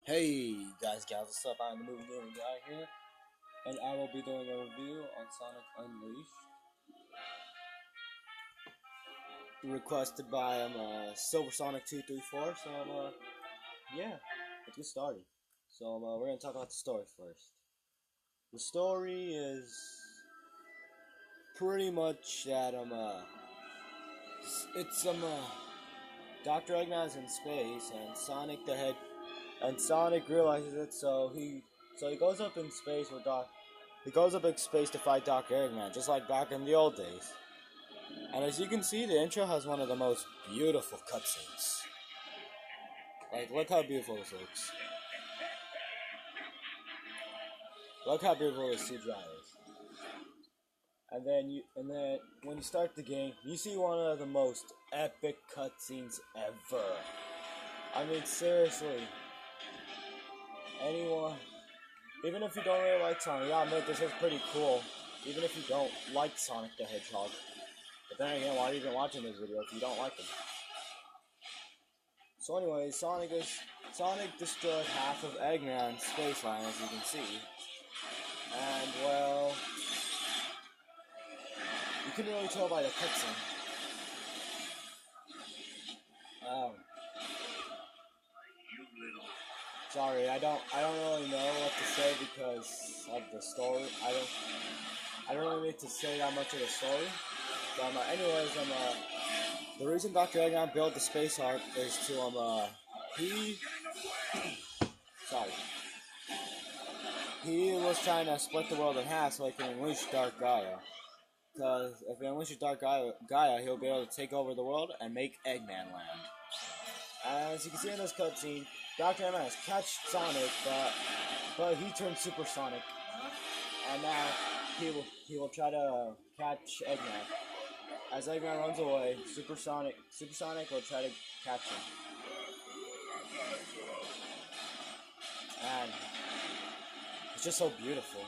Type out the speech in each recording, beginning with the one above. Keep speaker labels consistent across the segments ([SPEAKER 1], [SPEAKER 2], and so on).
[SPEAKER 1] Hey guys, gals, what's up? I'm the Movie Gaming Guy here, and I will be doing a review on Sonic Unleashed, requested by Silver Sonic 234. So yeah, let's get started. So we're gonna talk about the story first. The story is pretty much that it's Dr. Eggman's in space, and Sonic realizes it, so he goes up in space with Doc. He goes up in space to fight Dr. Eggman, just like back in the old days. And as you can see, the intro has one of the most beautiful cutscenes. Like, look how beautiful this looks. Look how beautiful this CGI is. And then when you start the game, you see one of the most epic cutscenes ever. I mean, seriously. Anyone, even if you don't really like Sonic, yeah, admit this is pretty cool. Even if you don't like Sonic the Hedgehog. But then again, why are you even watching this video if you don't like him? So anyway, Sonic destroyed half of Eggman's spaceline, as you can see. And well, you can really tell by the cutscene. Sorry, I don't really know what to say because of the story. I don't really need to say that much of the story. But anyways, the reason Dr. Eggman built the space ark is to he was trying to split the world in half so he can unleash Dark Gaia. Because if he unleashes Dark Gaia, he'll be able to take over the world and make Eggman land. As you can see in this cutscene, Dr. Eggman has catched Sonic, but he turned supersonic, and now he will try to catch Eggman. As Eggman runs away, Supersonic will try to catch him. And it's just so beautiful.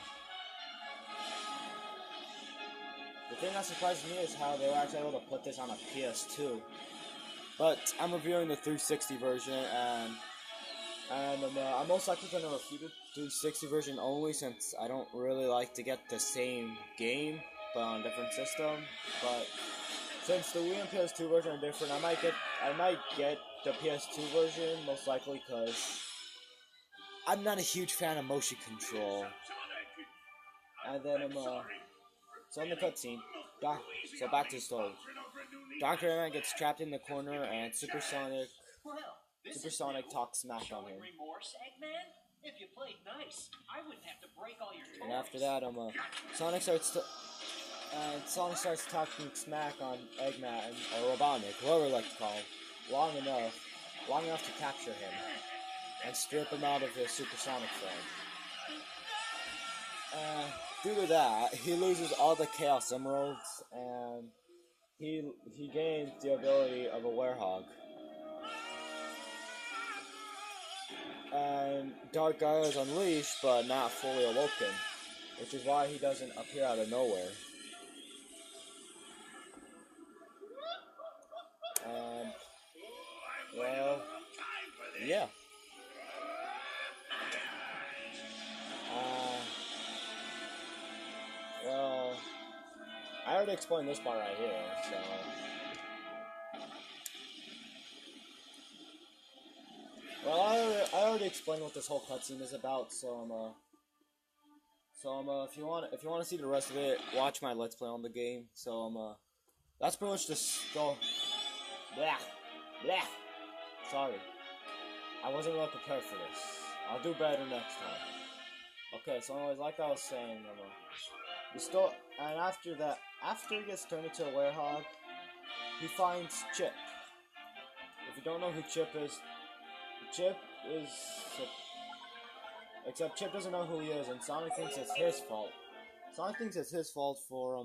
[SPEAKER 1] The thing that surprised me is how they were actually able to put this on a PS2. But I'm reviewing the 360 version, and I'm most likely going to review the 360 version only since I don't really like to get the same game, but on a different system. But since the Wii and PS2 version are different, I might get the PS2 version most likely because I'm not a huge fan of motion control. And then so in the cutscene, so back to the story. Dr. Eggman gets trapped in the corner, and Supersonic talks smack on him. And after that, Sonic starts talking smack on Eggman or Robotnik, whoever you like to call him, long enough to capture him and strip him out of his supersonic form. Due to that, he loses all the Chaos Emeralds, and he gains the ability of a Werehog. And Dark Gaia is unleashed, but not fully awoken, which is why he doesn't appear out of nowhere. And well, yeah. Well, I already explained this part right here, so. Well, I already explained what this whole cutscene is about, so if you want to see the rest of it, watch my Let's Play on the game. So that's pretty much the story. Blah. Sorry, I wasn't really prepared for this. I'll do better next time. Okay, so anyways, like I was saying, the story, and after he gets turned into a Werehog, he finds Chip. If you don't know who Chip is, except Chip doesn't know who he is, and Sonic thinks it's his fault. Sonic thinks it's his fault for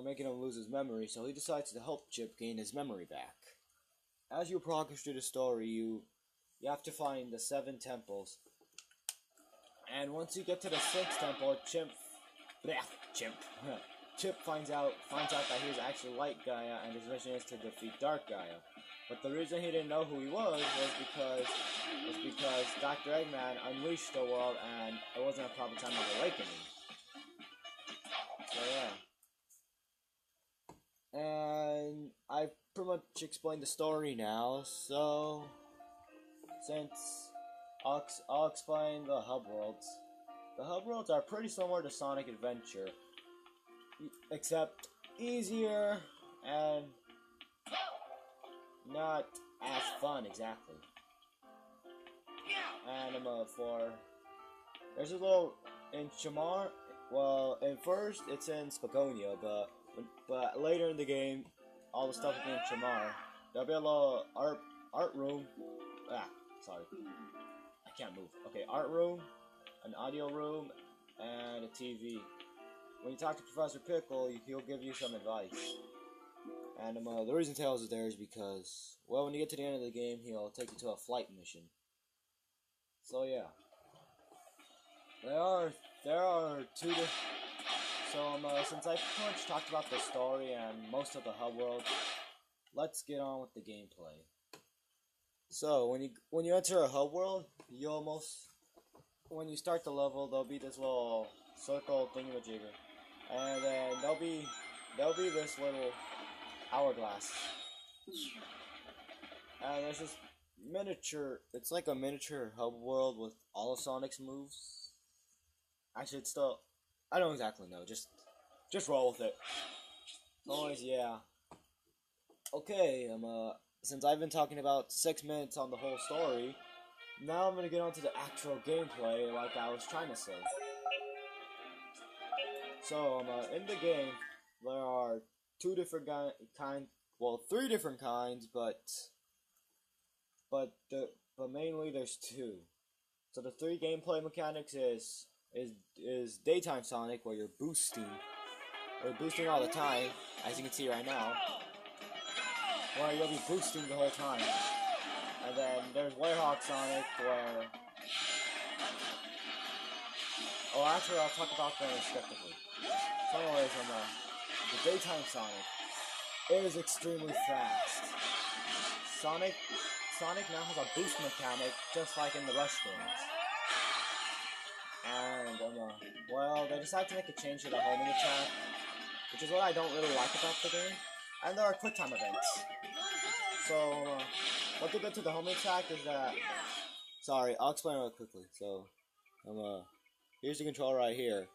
[SPEAKER 1] making him lose his memory, so he decides to help Chip gain his memory back. As you progress through the story, you have to find the 7 temples. And once you get to the 6th temple, Chip finds out that he was actually Light Gaia, and his mission is to defeat Dark Gaia. But the reason he didn't know who he was because Dr. Eggman unleashed the world and it wasn't a proper time of awakening. So yeah. And I've pretty much explained the story now, so since I'll explain the hub worlds. The hub worlds are pretty similar to Sonic Adventure, except easier and not as fun exactly. And there's a little in Shamar. Well, at first it's in Spagonia, but later in the game, all the stuff will be in Shamar. There'll be a little art room. Sorry, I can't move. Okay, art room, an audio room, and a TV. When you talk to Professor Pickle, he'll give you some advice. And the reason Tails is there is because, well, when you get to the end of the game, he'll take you to a flight mission. So yeah, there are two. Since I pretty much talked about the story and most of the hub world, let's get on with the gameplay. So when you enter a hub world, when you start the level, there'll be this little circle thingamajigger, and then there'll be this little hourglass, and there's this miniature. It's like a miniature hub world with all of Sonic's moves. Actually, it's still, I don't exactly know. Just roll with it. Always, yeah. Okay, since I've been talking about 6 minutes on the whole story, now I'm gonna get on to the actual gameplay, like I was trying to say. So, in the game, there are three different kinds, but mainly there's two. So the three gameplay mechanics is daytime Sonic, where you're boosting all the time, as you can see right now, where you'll be boosting the whole time. And then there's Werehog Sonic, where... Oh, actually, I'll talk about them respectively. So anyways, the daytime Sonic is extremely fast. Sonic now has a boost mechanic, just like in the Rush games. And, well, they decided to make a change to the homing attack, which is what I don't really like about the game. And there are quick time events. So, what they did to the homing attack is that... Sorry, I'll explain real quickly. So, here's the controller right here.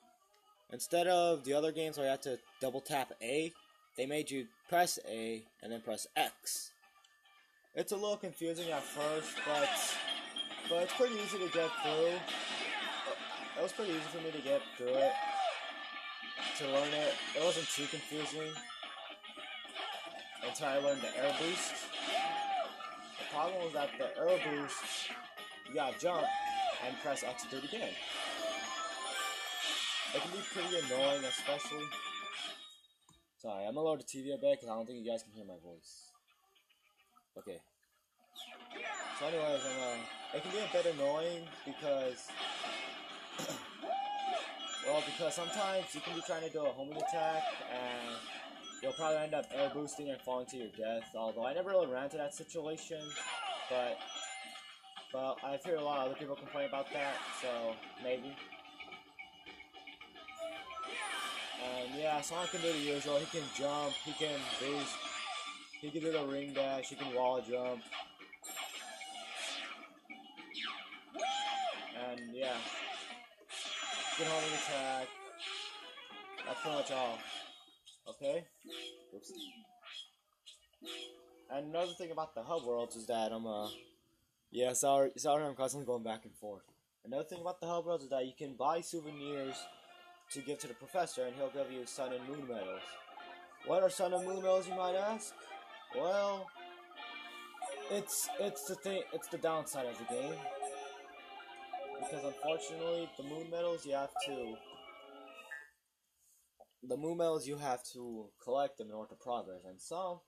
[SPEAKER 1] Instead of the other games where you have to double tap A, they made you press A and then press X. It's a little confusing at first, but it's pretty easy to get through. It was pretty easy for me to get through it, to learn it. It wasn't too confusing until I learned the air boost. The problem was that the air boost, you gotta jump and press X to do it again. It can be pretty annoying, especially... Sorry, I'm gonna lower the TV a bit because I don't think you guys can hear my voice. Okay. So anyways, it can be a bit annoying because... well, because sometimes you can be trying to do a homing attack and you'll probably end up air boosting and falling to your death. Although I never really ran into that situation, but I've heard a lot of other people complain about that, so maybe. And yeah, Sonic can do the usual. He can jump, he can boost, he can do the ring dash, he can wall jump. And yeah, good homing attack. That's pretty much all. Okay? Oops. And another thing about the hub worlds is that yeah, sorry I'm constantly going back and forth. Another thing about the hub worlds is that you can buy souvenirs to give to the professor, and he'll give you Sun and Moon medals. What are Sun and Moon medals, you might ask? Well, it's the downside of the game. Because unfortunately, the Moon medals you have to collect them in order to progress, and so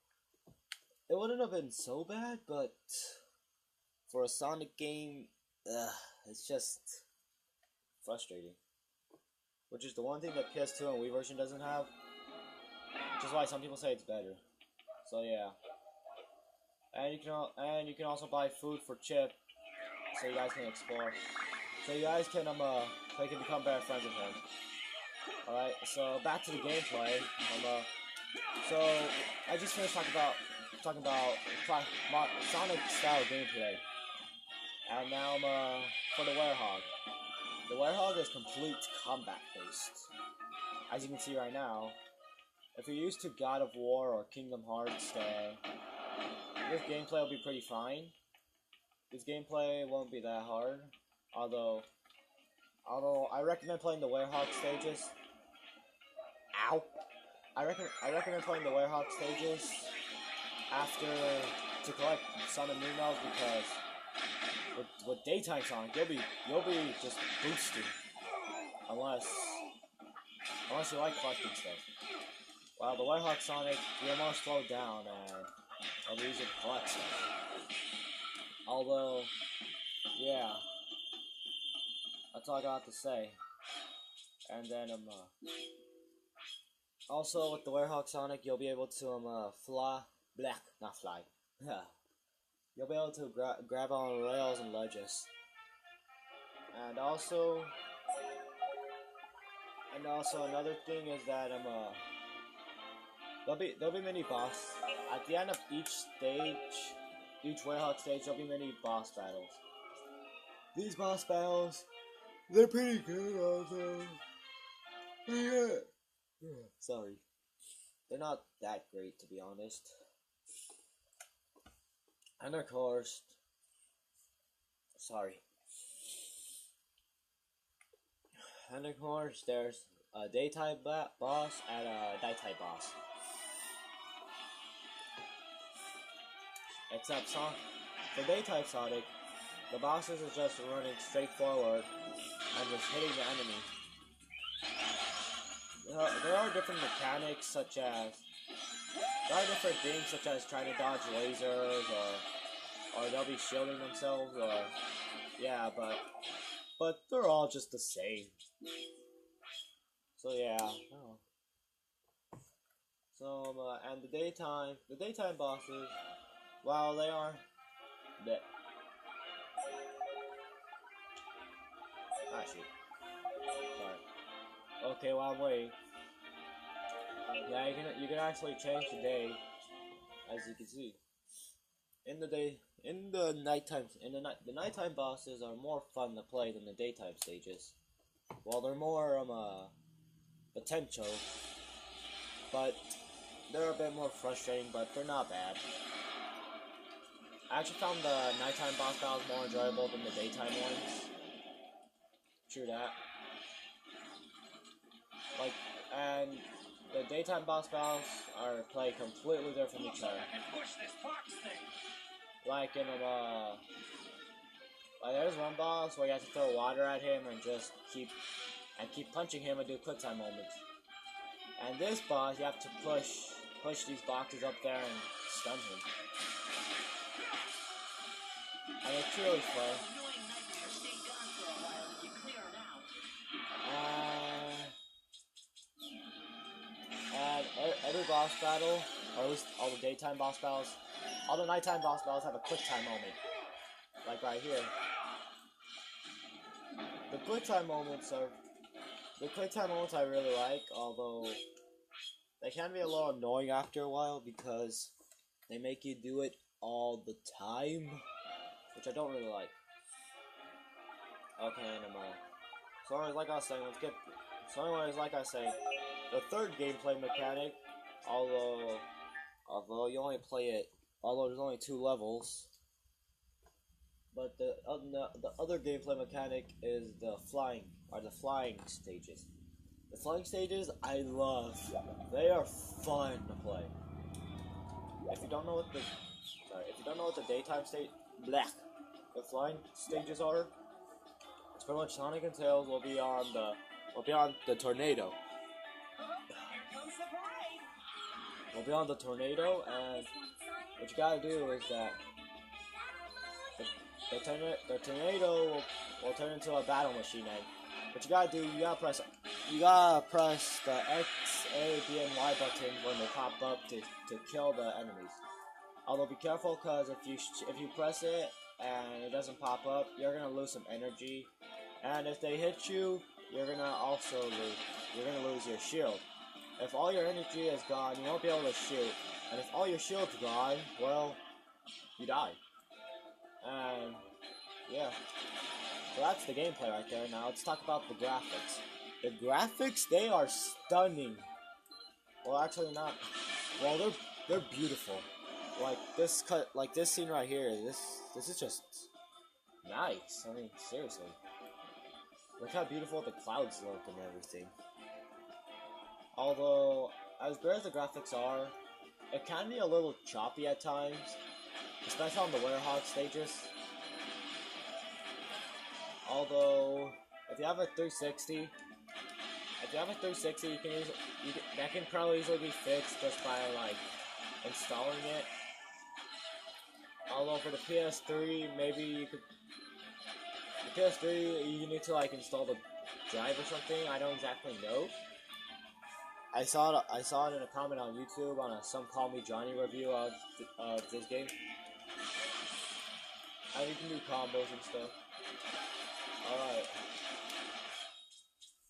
[SPEAKER 1] it wouldn't have been so bad, but for a Sonic game, it's just frustrating. Which is the one thing that PS2 and Wii version doesn't have, which is why some people say it's better. So yeah, and you can also buy food for Chip, so you guys can explore. So you guys can become better friends with him. Alright, so back to the gameplay. So I just finished talking about Sonic style gameplay. And now for the Werehog. The Werehog is complete combat based. As you can see right now, if you're used to God of War or Kingdom Hearts, this gameplay will be pretty fine. This gameplay won't be that hard, although I recommend playing the Werehog stages. Ow! I recommend playing the Werehog stages after to collect Sun and Moon medals, because with daytime Sonic you'll be just boosted unless you like collecting stuff. While the Werehog Sonic, you're more slowed down and it'll be easier to collect stuff. Although, yeah, that's all I got to say. And then also with the Werehog Sonic, you'll be able to not fly. You'll be able to grab on rails and ledges. And also another thing is that there'll be mini boss at the end of each stage. Each Werehog stage, there'll be many boss battles. These boss battles, they're pretty good, although sorry, they're not that great, to be honest. And of course, there's a daytime boss and a nighttime boss. Except for daytime Sonic, the bosses are just running straight forward and just hitting the enemy. There are different mechanics such as trying to dodge lasers or they'll be shielding themselves but they're all just the same. So yeah. So and the daytime bosses, while they are shoot. Sorry. Okay, while I'm waiting. Yeah, you can actually change the day, as you can see. The nighttime bosses are more fun to play than the daytime stages. Well, they're more potential, but they're a bit more frustrating, but they're not bad. I actually found the nighttime boss battles more enjoyable than the daytime ones. True that. And the daytime boss battles are played completely different from each other. Like there's one boss where you have to throw water at him and just keep punching him and do quick time moments. And this boss, you have to push these boxes up there and stun him. And it's really fun. And every boss battle, or at least all the daytime boss battles, all the nighttime boss battles have a quick time moment. Like right here. The quick time moments I really like, although they can be a little annoying after a while because they make you do it all the time, which I don't really like. Okay, so anyways, like I was saying, the third gameplay mechanic, although you only play it, although there's only 2 levels, but the other gameplay mechanic is the flying stages. The flying stages I love. They are fun to play. If you don't know what the the flying stages are, it's pretty much Sonic and Tails will be on the tornado. We'll be on the tornado, and what you gotta do is that the tornado will turn into a battle machine egg. What you gotta do, you gotta press the X, A, B, and Y button when they pop up to kill the enemies. Although be careful, cause if you press it and it doesn't pop up, you're gonna lose some energy. And if they hit you, you're gonna also lose. You're gonna lose your shield. If all your energy is gone, you won't be able to shoot. And if all your shield's gone, well, you die. And yeah, so that's the gameplay right there. Now let's talk about the graphics. The graphics, they are stunning. Well, actually not. Well, they're beautiful. Like this scene right here. This is just nice. I mean, seriously. Look how beautiful the clouds look and everything. Although, as great as the graphics are, it can be a little choppy at times, especially on the Werehog stages. Although, if you have a 360, that can probably easily be fixed just by like installing it. Although for the PS3, maybe you could. The PS3, you need to like install the drive or something. I don't exactly know. I saw it in a comment on YouTube on a Some Call Me Johnny review of this game. And you can do combos and stuff.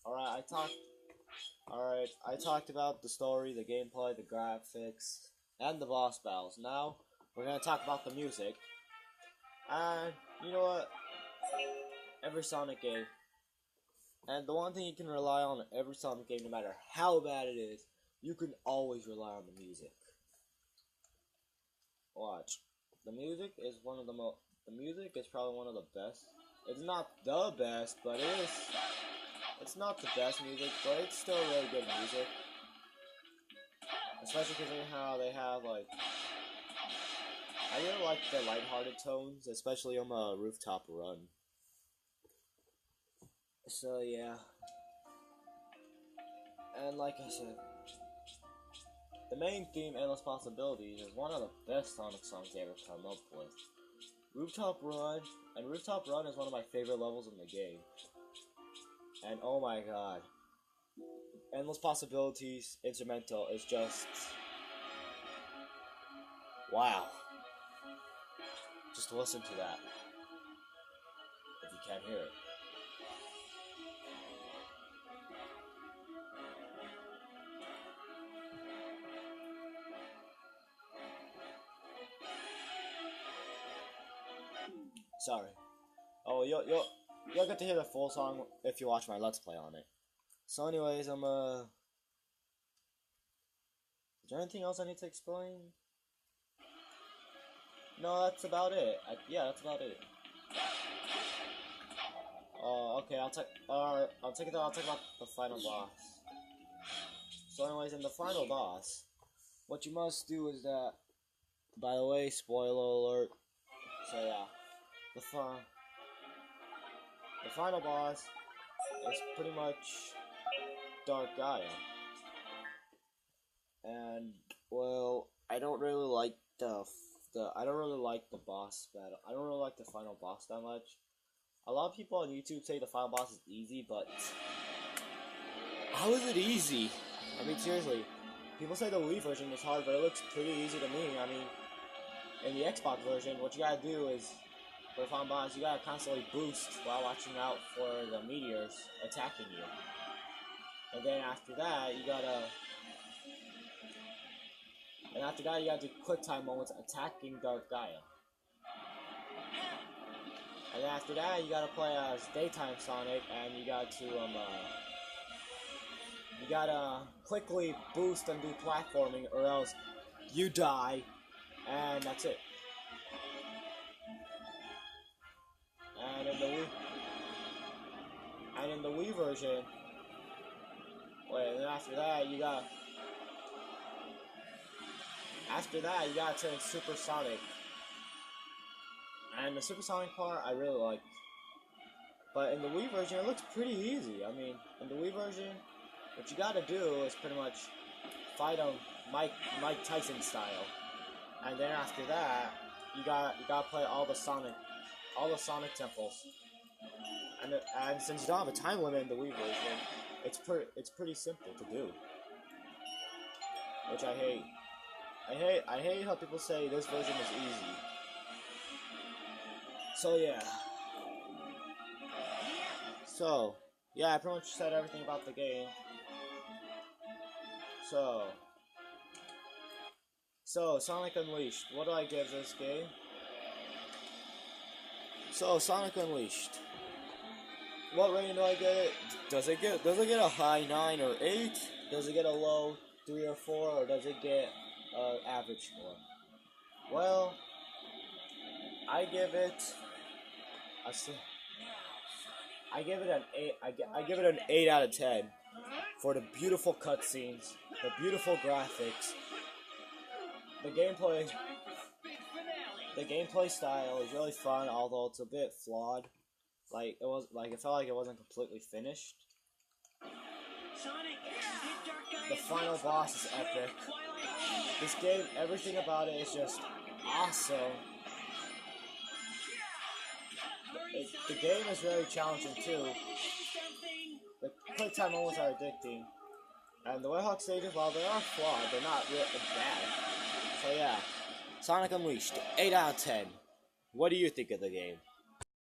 [SPEAKER 1] Alright, I talked about the story, the gameplay, the graphics, and the boss battles. Now, we're gonna talk about the music. And, you know what? Every Sonic game. And the one thing you can rely on in every Sonic game, no matter how bad it is, you can always rely on the music. Watch. The music is probably one of the best. It's not the best, but it's not the best music, but it's still really good music. Especially considering how they have, like, I really like the lighthearted tones, especially on the Rooftop Run. So, yeah. And like I said, the main theme, Endless Possibilities, is one of the best Sonic songs they ever come up with. Rooftop Run is one of my favorite levels in the game. And oh my god. Endless Possibilities instrumental is just... wow. Just listen to that. If you can't hear it. Sorry. Oh, you'll get to hear the full song if you watch my Let's Play on it. So anyways, is there anything else I need to explain? No, that's about it. Yeah, that's about it. Okay, I'll talk about the final boss. So anyways, in the final boss, what you must do is that, by the way, spoiler alert, so yeah, the final boss is pretty much Dark Gaia. And, well, I don't really like the boss battle. I don't really like the final boss that much. A lot of people on YouTube say the final boss is easy, but how is it easy? I mean, seriously. People say the Wii version is hard, but it looks pretty easy to me. I mean, in the Xbox version, what you gotta do is, for the final boss, you gotta constantly boost while watching out for the meteors attacking you. And then after that, you gotta do quick time moments attacking Dark Gaia. And then after that, you gotta play as Daytime Sonic, and you gotta quickly boost and do platforming, or else you die, and that's it. And in the Wii version, and then after that, you gotta turn Super Sonic. And the Super Sonic part, I really like. But in the Wii version, it looks pretty easy. I mean, in the Wii version, what you gotta do is pretty much fight him Mike Tyson style. And then after that, you gotta play all the Sonic temples. And since you don't have a time limit in the Wii version, it's pretty simple to do. Which I hate. I hate how people say this version is easy. So yeah. So yeah, I pretty much said everything about the game. So Sonic Unleashed. What do I give this game? So Sonic Unleashed. What rating do I get it? Does it get a high 9 or 8? Does it get a low 3 or 4, or does it get an average score? Well, I give it an 8. I give it an 8 out of 10 for the beautiful cutscenes, the beautiful graphics, the gameplay style is really fun, although it's a bit flawed. It felt like it wasn't completely finished. The final boss is epic. This game, everything about it is just awesome. The game is very challenging too. The playtime moments are addicting. And the Whitehawk stages, while they are flawed, they're not really bad. So yeah, Sonic Unleashed, 8 out of 10. What do you think of the game?